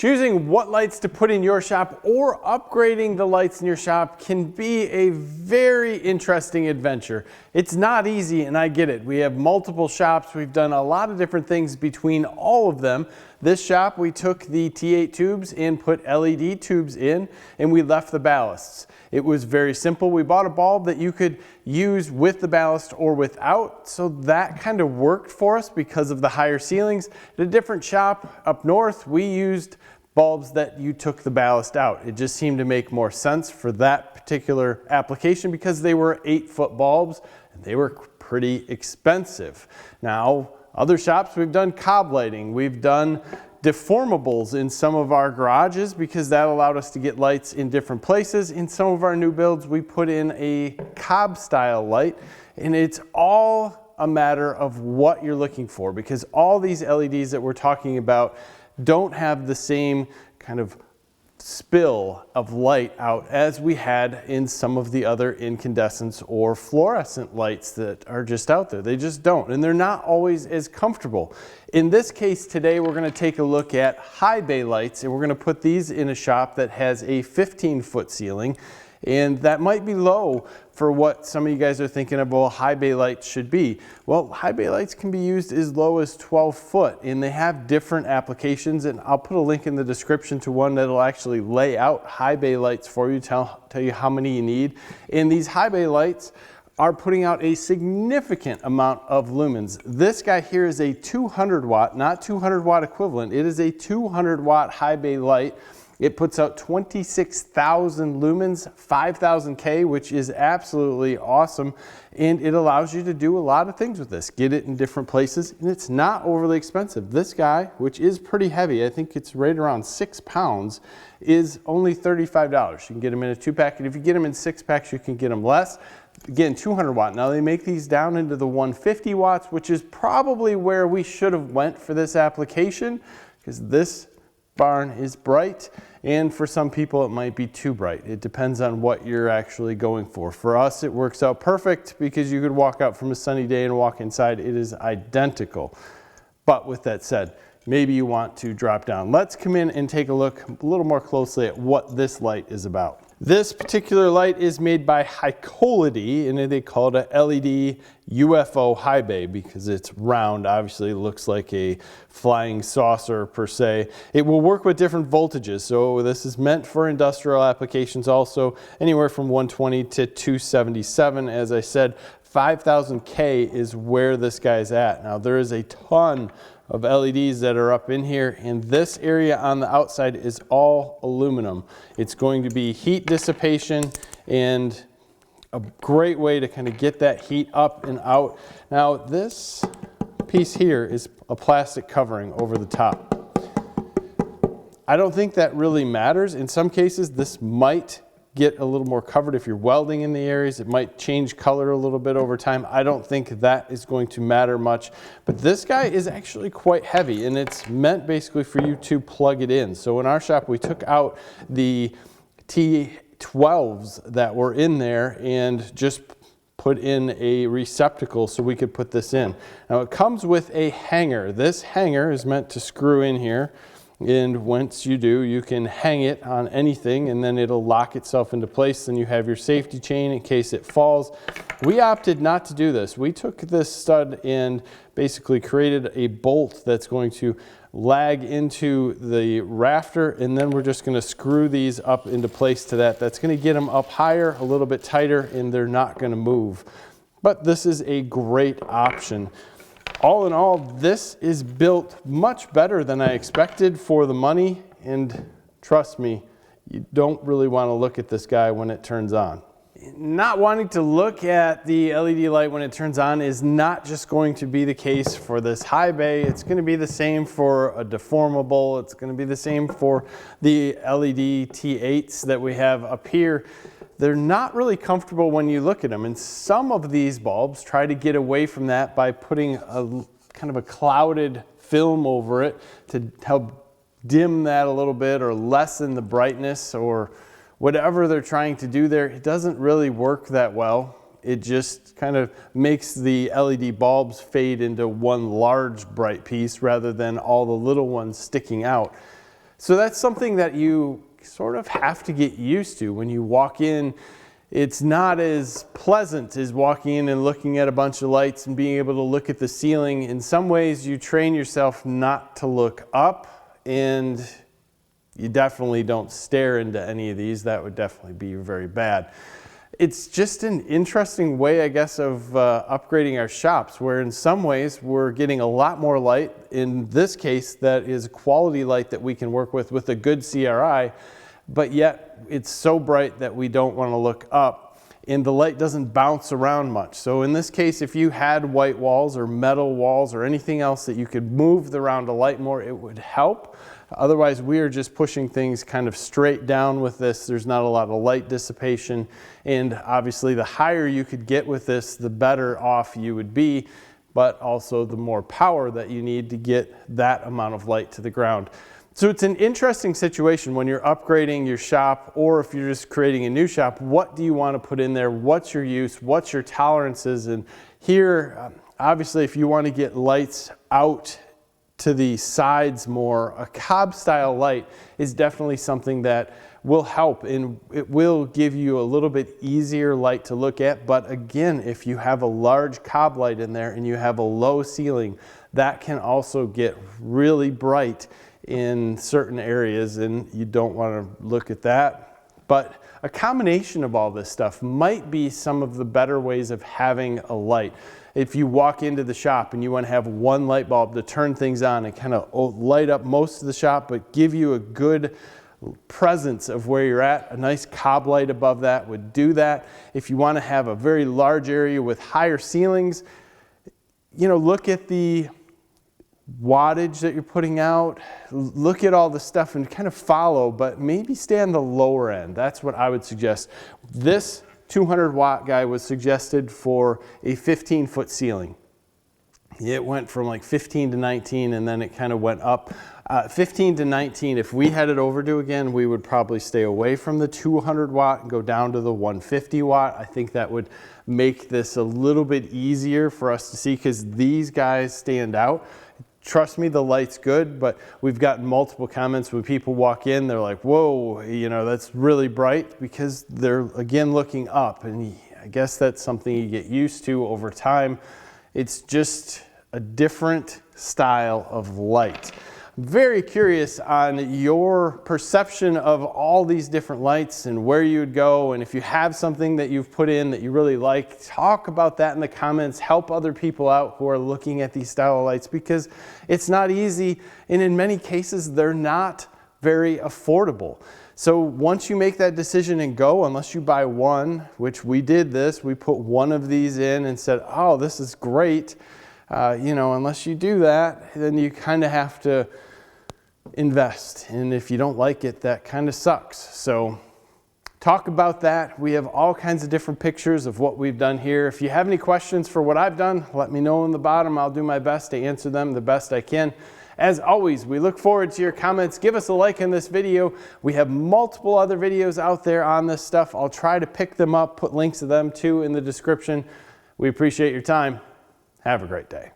Choosing what lights to put in your shop or upgrading the lights in your shop can be a very interesting adventure. It's not easy, and I get it. We have multiple shops. We've done a lot of different things between all of them. This shop, we took the T8 tubes and put LED tubes in, and we left the ballasts. It was very simple. We bought a bulb that you could use with the ballast or without, so that kind of worked for us because of the higher ceilings. At a different shop up north, we used bulbs that you took the ballast out. It just seemed to make more sense for that particular application because they were 8-foot bulbs and they were pretty expensive. Now, other shops, we've done Cobb Lighting, we've done deformables in some of our garages because that allowed us to get lights in different places. In some of our new builds, we put in a Cobb style light, and it's all a matter of what you're looking for because all these LEDs that we're talking about don't have the same kind of spill of light out as we had in some of the other incandescents or fluorescent lights that are just out there. They just don't, and they're not always as comfortable. In this case today, we're going to take a look at high bay lights, and we're going to put these in a shop that has a 15-foot ceiling, and that might be low for what some of you guys are thinking of, well, high bay lights should be. Well, high bay lights can be used as low as 12 foot, and they have different applications, and I'll put a link in the description to one that'll actually lay out high bay lights for you, tell you how many you need. And these high bay lights are putting out a significant amount of lumens. This guy here is a 200 watt, not 200 watt equivalent. It is a 200 watt high bay light. It puts out 26,000 lumens, 5,000 K, which is absolutely awesome. And it allows you to do a lot of things with this. Get it in different places, and it's not overly expensive. This guy, which is pretty heavy, I think it's right around 6 pounds, is only $35. You can get them in a 2-pack, and if you get them in 6-packs, you can get them less. Again, 200 watt. Now they make these down into the 150 watts, which is probably where we should have went for this application, because this barn is bright, and for some people it might be too bright. It depends on what you're actually going for. For us, it works out perfect because you could walk out from a sunny day and walk inside. It is identical. But with that said, maybe you want to drop down. Let's come in and take a look a little more closely at what this light is about. This particular light is made by Hykolity, and they call it a LED UFO High Bay because it's round. Obviously it looks like a flying saucer per se. It will work with different voltages, so this is meant for industrial applications also, anywhere from 120 to 277. As I said, 5,000 K is where this guy's at. Now there is a ton of LEDs that are up in here, and this area on the outside is all aluminum. It's going to be heat dissipation and a great way to kind of get that heat up and out. Now this piece here is a plastic covering over the top. I don't think that really matters. In some cases this might get a little more covered if you're welding in the areas. It might change color a little bit over time. I don't think that is going to matter much, but this guy is actually quite heavy, and it's meant basically for you to plug it in. So in our shop, we took out the T12s that were in there and just put in a receptacle so we could put this in. Now it comes with a hanger. This hanger is meant to screw in here, and once you do, you can hang it on anything and then it'll lock itself into place. Then you have your safety chain in case it falls. We opted not to do this. We took this stud and basically created a bolt that's going to lag into the rafter, and then we're just going to screw these up into place to that. That's going to get them up higher, a little bit tighter, and they're not going to move. But this is a great option. All in all, this is built much better than I expected for the money, and trust me, you don't really want to look at this guy when it turns on. Not wanting to look at the LED light when it turns on is not just going to be the case for this high bay. It's going to be the same for a deformable. It's going to be the same for the LED T8s that we have up here. They're not really comfortable when you look at them, and some of these bulbs try to get away from that by putting a kind of a clouded film over it to help dim that a little bit or lessen the brightness or whatever they're trying to do there. It doesn't really work that well. It just kind of makes the LED bulbs fade into one large bright piece rather than all the little ones sticking out. So that's something that you sort of have to get used to when you walk in. It's not as pleasant as walking in and looking at a bunch of lights and being able to look at the ceiling. In some ways, you train yourself not to look up, and you definitely don't stare into any of these. That would definitely be very bad. It's just an interesting way, I guess, of upgrading our shops, where in some ways we're getting a lot more light. In this case, that is quality light that we can work with a good CRI, but yet it's so bright that we don't want to look up, and the light doesn't bounce around much. So in this case, if you had white walls or metal walls or anything else that you could move around the light more, it would help. Otherwise, we are just pushing things kind of straight down with this. There's not a lot of light dissipation, and obviously the higher you could get with this, the better off you would be, but also the more power that you need to get that amount of light to the ground. So it's an interesting situation when you're upgrading your shop, or if you're just creating a new shop. What do you want to put in there? What's your use? What's your tolerances? And here, obviously, if you want to get lights out to the sides more, a Cobb style light is definitely something that will help, and it will give you a little bit easier light to look at. But again, if you have a large Cobb light in there and you have a low ceiling, that can also get really bright in certain areas, and you don't want to look at that. But a combination of all this stuff might be some of the better ways of having a light. If you walk into the shop and you want to have one light bulb to turn things on and kind of light up most of the shop, but give you a good presence of where you're at, a nice Cobb light above that would do that. If you want to have a very large area with higher ceilings, you know, look at the wattage that you're putting out, look at all the stuff and kind of follow, but maybe stay on the lower end. That's what I would suggest. This 200 watt guy was suggested for a 15-foot ceiling. It went from like 15 to 19, and then it kind of went up. 15 to 19, if we had it overdue again, we would probably stay away from the 200 watt and go down to the 150 watt. I think that would make this a little bit easier for us to see, because these guys stand out. Trust me, the light's good, but we've gotten multiple comments when people walk in, they're like, whoa, you know, that's really bright, because they're, again, looking up. And I guess that's something you get used to over time. It's just a different style of light. Very curious on your perception of all these different lights and where you would go, and if you have something that you've put in that you really like, talk about that in the comments. Help other people out who are looking at these style of lights, because it's not easy, and in many cases they're not very affordable. So once you make that decision and go, unless you buy one, which we did this, we put one of these in and said, oh, this is great. You know, unless you do that, then you kind of have to invest. And if you don't like it, that kind of sucks. So talk about that. We have all kinds of different pictures of what we've done here. If you have any questions for what I've done, let me know in the bottom. I'll do my best to answer them the best I can. As always, we look forward to your comments. Give us a like in this video. We have multiple other videos out there on this stuff. I'll try to pick them up, put links to them too in the description. We appreciate your time. Have a great day.